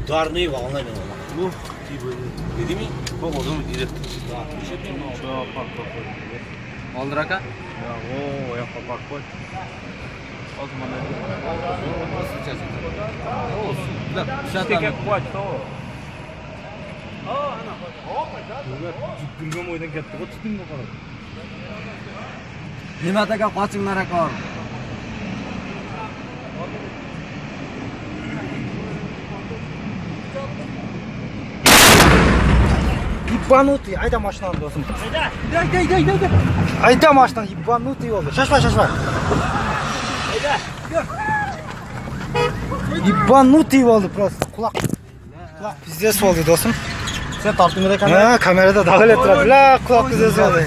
Ударный волнами. Ну, типа, Видимо? походу, директор. Да, еще поймал. Что, парк какой? Oldiraka? Ya, o yoqqa park qo'y. Hozir mana tekib qo'ydi, to'g'ri. Turgan o'ydan katta tutdingmi qarab? Nimadaga qochinglar aka? Ебанутый, айда машинаны досым. Айда. Айда машинаны, ебанутый oldu. Шашпа. Ебанутый oldu просто. Kulak pizdesi oldu dostum. Sen tortdingmi aka? Ha, kamerada dağıl ettiradi. La kulak pizdesi oldu.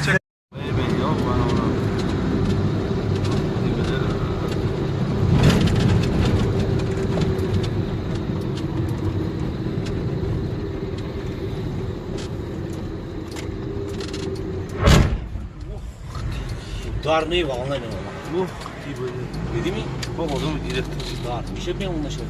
Ударные волнами. Ну, типа, Видимо? походу, директор. Да, еще поймал нашел.